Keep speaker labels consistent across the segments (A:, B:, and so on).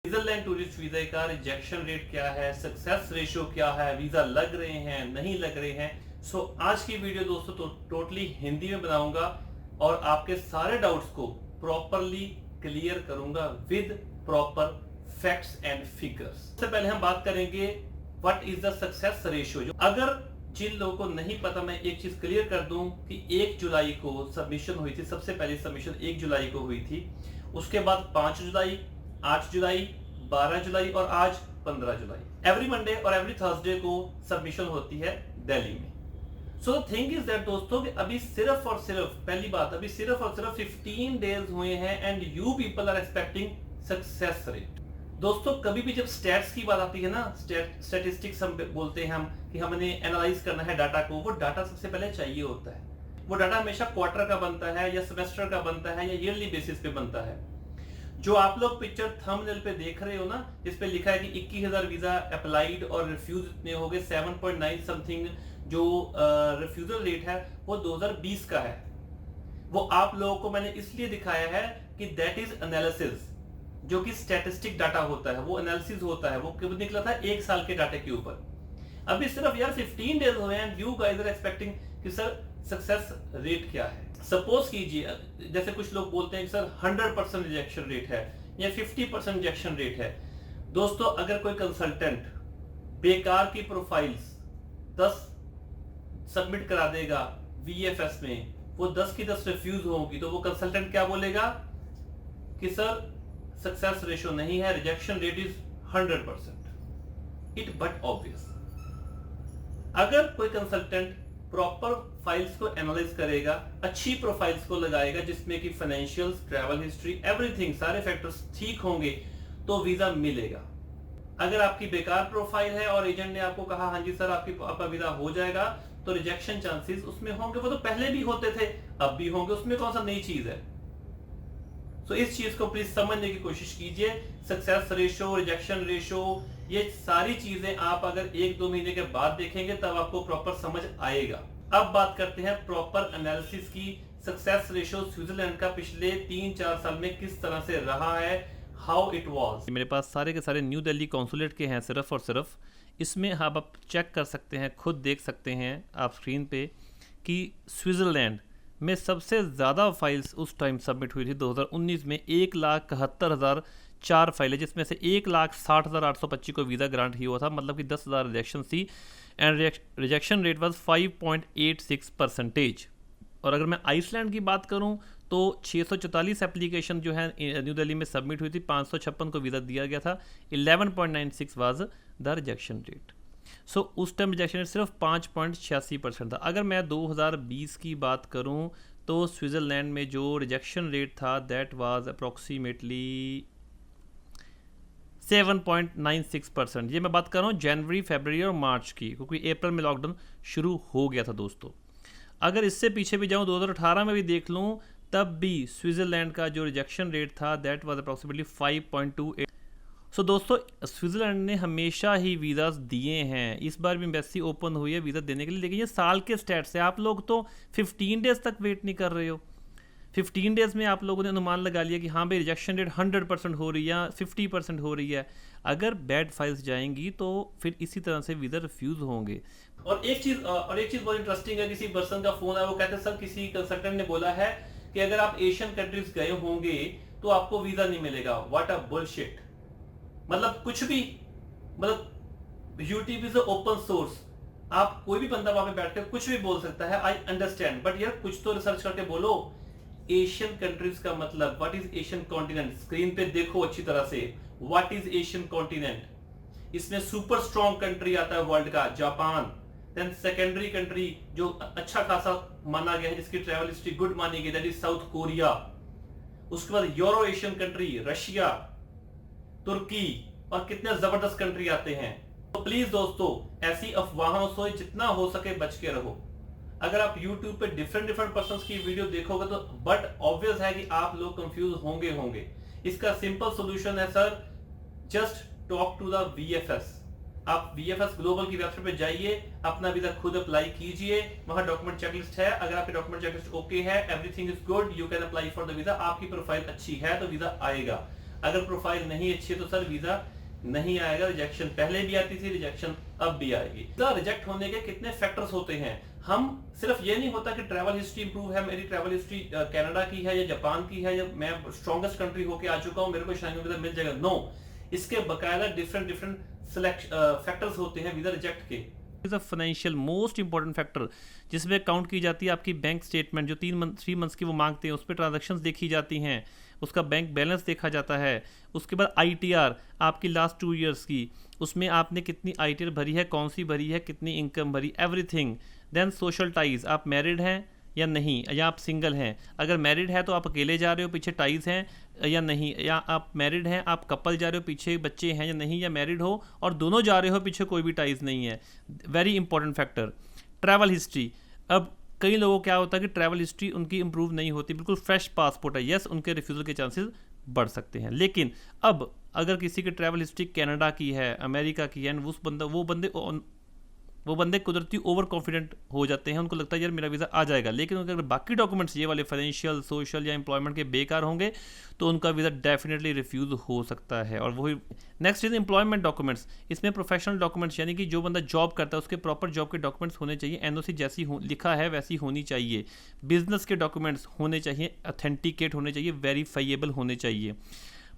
A: Switzerland tourist visa का rejection rate क्या है, सक्सेस रेशियो क्या है, वीजा लग रहे हैं नहीं लग रहे हैं। आज की वीडियो दोस्तों टोटली हिंदी में बनाऊंगा और आपके सारे डाउट्स को प्रॉपरली क्लियर करूंगा with proper facts and figures. सबसे पहले हम बात करेंगे what is the success ratio. अगर जिन लोगों को नहीं पता, मैं एक चीज क्लियर कर दूं कि 1 जुलाई को सबमिशन हुई थी। सबसे पहले सबमिशन 1 जुलाई को हुई थी, उसके बाद 5 जुलाई, 8 जुलाई, 12 जुलाई और आज 15 जुलाई। एवरी मंडे और एवरी थर्सडे को सबमिशन होती है दिल्ली में। सो थिंग इज दैट दोस्तों कि अभी सिर्फ और सिर्फ पहली बात, अभी सिर्फ और सिर्फ 15 डेज हुए हैं and you people are expecting success rate. दोस्तों कभी भी जब स्टैट्स की बात आती है ना, स्टैटिस्टिक्स हम बोलते हैं हम कि हमने एनालाइज करना है डाटा को, वो डाटा सबसे पहले चाहिए होता है। वो डाटा हमेशा क्वार्टर का बनता है या सेमेस्टर का बनता है या ईयरली बेसिस पे बनता है। जो आप लोग पिक्चर थंबनेल पे देख रहे हो ना, जिस पे लिखा है कि 21,000 वीजा अप्लाइड और रिफ्यूज इतने हो गए, 7.9 समथिंग जो रिफ्यूजल रेट है वो 2020 का है। वो आप लोगों को मैंने इसलिए दिखाया है कि दैट इज एनालिसिस, जो कि स्टैटिस्टिक डाटा होता है, वो एनालिसिस होता है। वो कब निकला था? 1 साल के डाटे के ऊपर। अभी सिर्फ यार 15 डेज हुए हैं and you guys are expecting कि सर सक्सेस रेट क्या है। सपोज कीजिए जैसे कुछ लोग बोलते हैं कि सर 100% रिजेक्शन रेट है या 50% रिजेक्शन रेट है। दोस्तों अगर कोई कंसल्टेंट बेकार की प्रोफाइल्स 10 सबमिट करा देगा वीएफएस में, वो 10 की 10 रिफ्यूज होगी, तो वो कंसल्टेंट क्या बोलेगा कि सर सक्सेस रेशियो नहीं है, rejection rate is 100%। It but obvious. अगर कोई कंसल्टेंट प्रॉपर फाइल्स को एनालाइज करेगा, अच्छी प्रोफाइल्स को लगाएगा जिसमें कि फाइनेंशियल्स, ट्रैवल हिस्ट्री, एवरीथिंग, सारे फैक्टर्स ठीक होंगे, तो वीजा मिलेगा। अगर आपकी बेकार प्रोफाइल है और एजेंट ने आपको कहा हाँ जी सर आपका वीजा हो जाएगा, तो रिजेक्शन चांसेस उसमें होंगे। वो तो पहले भी होते थे, अब भी होंगे, उसमें कौन सा नई चीज है। तो इस चीज को प्लीज समझने की कोशिश कीजिए। सक्सेस रेशियो, रिजेक्शन रेशियो, ये सारी चीजें आप अगर 1-2 महीने के बाद देखेंगे तब आपको प्रॉपर समझ आएगा। अब बात करते हैं प्रॉपर एनालिसिस की। सक्सेस रेशियो स्विट्जरलैंड का पिछले 3-4 साल में किस तरह से रहा है, हाउ इट वाज। मेरे पास सारे के सारे न्यू दिल्ली कॉन्सुलेट के हैं सिर्फ और सिर्फ। इसमें आप चेक कर सकते हैं, खुद देख सकते हैं आप स्क्रीन पे कि स्विट्जरलैंड में सबसे ज़्यादा फाइल्स उस टाइम सबमिट हुई थी 2019 में 1,71,004 फाइलें, जिसमें से 1,60,825 को वीज़ा ग्रांट ही हुआ था, मतलब कि 10,000 रिजेक्शन थी एंड रिजेक्शन रेट वाज 5.86%। और अगर मैं आइसलैंड की बात करूं तो 644 एप्लीकेशन जो है न्यू दिल्ली में सबमिट हुई थी, 556 को वीज़ा दिया गया था, 11.96 वाज द रिजेक्शन रेट। सो उस टाइम रिजेक्शन रेट सिर्फ 5.86% था। अगर मैं 2020 की बात करूं तो स्विट्जरलैंड में जो रिजेक्शन रेट था दैट वाज अप्रॉक्सीमेटली 7.96%। ये मैं बात कर रहा हूँ जनवरी, फरवरी और मार्च की, क्योंकि अप्रैल में लॉकडाउन शुरू हो गया था दोस्तों। अगर इससे पीछे भी जाऊँ 2018 में भी देख लूँ, तब भी स्विट्जरलैंड का जो रिजेक्शन रेट था दैट वाज अप्रॉक्सीमेटली 5.28। सो दोस्तों स्विट्जरलैंड ने हमेशा ही वीज़ाज दिए हैं। इस बार भी एम्बेसी ओपन हुई है वीज़ा देने के लिए, लेकिन ये साल के स्टैट्स है। आप लोग तो 15 डेज तक वेट नहीं कर रहे हो। 15 डेज में आप लोगों ने अनुमान लगा लिया कि हाँ भाई रिजेक्शन रेट 100% हो रही है या 50% हो रही है। अगर बैड फाइल्स जाएंगी तो फिर इसी तरह से वीज़ा रिफ्यूज होंगे। और एक चीज़ बहुत इंटरेस्टिंग है, किसी पर्सन का फोन है, वो कहते हैं सर किसी कंसल्टेंट ने बोला है कि अगर आप एशियन कंट्रीज गए होंगे तो आपको वीज़ा नहीं मिलेगा। What a bullshit. मतलब कुछ भी, मतलब यूट्यूब इज ओपन सोर्स, आप कोई भी बंदा वहां पे बैठकर कुछ भी बोल सकता है। आई अंडरस्टैंड, बट यार कुछ तो रिसर्च करके बोलो। एशियन कंट्रीज का मतलब what is Asian continent, screen पे देखो अच्छी तरह से, व्हाट इज एशियन कॉन्टिनेंट। इसमें सुपर स्ट्रॉन्ग कंट्री आता है वर्ल्ड का, जापान। देन सेकेंडरी कंट्री जो अच्छा खासा माना गया है, जिसकी ट्रैवल हिस्ट्री गुड मानी गई, दैट इज साउथ कोरिया। उसके बाद यूरो एशियन कंट्री, रशिया, तुर्की और कितने जबरदस्त कंट्री आते हैं। तो प्लीज दोस्तों ऐसी अफवाहों से जितना हो सके बच के रहो। अगर आप YouTube पे डिफरेंट पर्संस की वीडियो देखोगे तो बट ऑब्वियस है कि आप लोग कंफ्यूज होंगे। इसका सिंपल सॉल्यूशन है sir, just talk to the VFS। आप VFS ग्लोबल की वेबसाइट पे जाइए, अपना वीजा खुद अप्लाई कीजिए, वहां डॉक्यूमेंट चेकलिस्ट है। अगर आपकी डॉक्यूमेंट चेकलिस्ट ओके है, everything is good, you can apply for the visa. आपकी प्रोफाइल अच्छी है तो वीजा आएगा। अगर प्रोफाइल नहीं अच्छी है तो सर वीजा नहीं आएगा। रिजेक्शन पहले भी आती थी, रिजेक्शन अब भी आएगी। वीजा रिजेक्ट होने के कितने फैक्टर्स होते हैं? हम सिर्फ ये नहीं होता कि ट्रैवल हिस्ट्री इंप्रूव है, मेरी ट्रैवल हिस्ट्री कनाडा की है या जापान की है, या मैं स्ट्रॉन्गेस्ट कंट्री होके आ चुका हूं, मेरे को शांघाई वीजा मिल जाएगा। नो, इसके बकायदा डिफरेंट फैक्टर्स होते हैं वीजा रिजेक्ट के। Is a financial most important factor जिसमें काउंट की जाती है आपकी बैंक स्टेटमेंट, जो 3 मंथ्स की वो मांगते हैं, उस पर ट्रांजेक्शन्स देखी जाती हैं, उसका बैंक बैलेंस देखा जाता है। उसके बाद ITR आपकी लास्ट 2 ईयर्स की, उसमें आपने कितनी ITR भरी है, कौन सी भरी है, कितनी इनकम भरी, एवरीथिंग। देन सोशल टाइज, आप मैरिड हैं या नहीं, या आप सिंगल हैं। अगर मैरिड है तो आप अकेले जा रहे हो, पीछे टाइज हैं या नहीं, या आप मैरिड हैं, आप कपल जा रहे हो, पीछे बच्चे हैं या नहीं, या मैरिड हो और दोनों जा रहे हो, पीछे कोई भी टाइज नहीं है। Very important factor. Travel history, अब कई लोगों को क्या होता है कि ट्रैवल हिस्ट्री उनकी इंप्रूव नहीं होती, बिल्कुल फ्रेश पासपोर्ट है, यस उनके रिफ्यूज़ल के चांसेस बढ़ सकते हैं। लेकिन अब अगर किसी की ट्रैवल हिस्ट्री कनाडा की है, अमेरिका की है, वो बंदे कुदरती ओवर कॉन्फिडेंट हो जाते हैं, उनको लगता है यार मेरा वीज़ा आ जाएगा। लेकिन अगर बाकी डॉक्यूमेंट्स ये वाले फाइनेंशियल, सोशल या एम्प्लॉयमेंट के बेकार होंगे तो उनका वीज़ा डेफिनेटली रिफ्यूज़ हो सकता है। और वही नेक्स्ट इज एम्प्लॉयमेंट डॉक्यूमेंट्स। इसमें प्रोफेशनल डॉक्यूमेंट्स, यानी कि जो बंदा जॉब करता है उसके प्रॉपर जॉब के डॉक्यूमेंट्स होने चाहिए, NOC जैसी लिखा है वैसी होनी चाहिए। बिजनेस के डॉक्यूमेंट्स होने चाहिए, ऑथेंटिकेट होने चाहिए, वेरीफाइएबल होने चाहिए।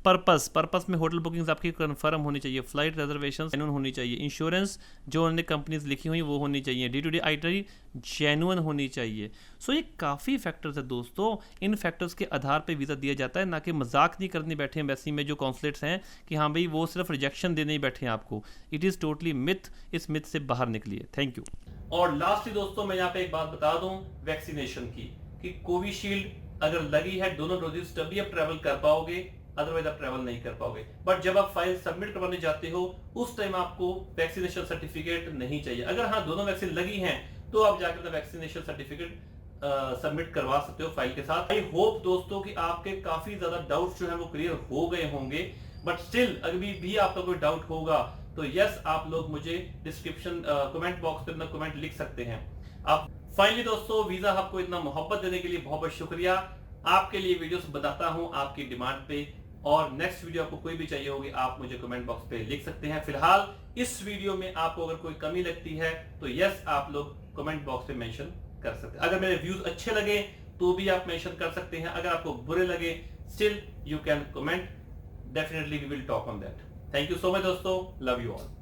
A: पर्पस में होटल बुकिंग्स आपकी कंफर्म होनी चाहिए, फ्लाइट रिजर्वेशन जेन्युइन होनी चाहिए, इंश्योरेंस जो उन्होंने कंपनीज लिखी हुई वो होनी चाहिए, D2D आइटनरी जेन्युइन होनी चाहिए। सो ये काफ़ी फैक्टर्स है दोस्तों, इन फैक्टर्स के आधार पे वीज़ा दिया जाता है, ना कि मजाक नहीं करने बैठे हैं एम्बेसी में जो कॉन्सुलेट्स हैं कि हाँ भाई वो सिर्फ रिजेक्शन देने ही बैठे हैं आपको। इट इज़ टोटली मिथ, इस मिथ से बाहर निकलिए। Thank you. और लास्टली दोस्तों मैं यहाँ पे एक बात बता दूं वैक्सीनेशन की, कि कोविशील्ड अगर लगी है दोनों डोजेस तभी आप ट्रैवल कर पाओगे, अदरवाइज आप ट्रैवल नहीं कर पाओगे। बट जब आप फाइल सबमिट करवाने जाते हो उस टाइम आपको वैक्सीनेशन सर्टिफिकेट नहीं चाहिए। अगर हाँ दोनों वैक्सीन लगी हैं तो आप जाकर वैक्सीनेशन सर्टिफिकेट सबमिट करवा सकते हो फाइल के साथ। आई होप दोस्तों कि आपके काफी ज्यादा डाउट्स जो है वो क्लियर हो गए होंगे, बट स्टिल अभी भी आपका कोई डाउट होगा तो यस आप लोग मुझे डिस्क्रिप्शन कमेंट बॉक्स पे अपना कमेंट लिख सकते हैं। आप फाइनली दोस्तों वीजा हब को इतना मोहब्बत देने के लिए बहुत बहुत शुक्रिया। आपके लिए वीडियोस बनाता हूं आपकी डिमांड पे, और नेक्स्ट वीडियो आपको कोई भी चाहिए होगी आप मुझे कमेंट बॉक्स पे लिख सकते हैं। फिलहाल इस वीडियो में आपको अगर कोई कमी लगती है तो यस आप लोग कमेंट बॉक्स पे मेंशन कर सकते हैं। अगर मेरे व्यूज अच्छे लगे तो भी आप मेंशन कर सकते हैं, अगर आपको बुरे लगे still you can comment, definitely we will talk on that. Thank you so much दोस्तों, लव यू ऑल।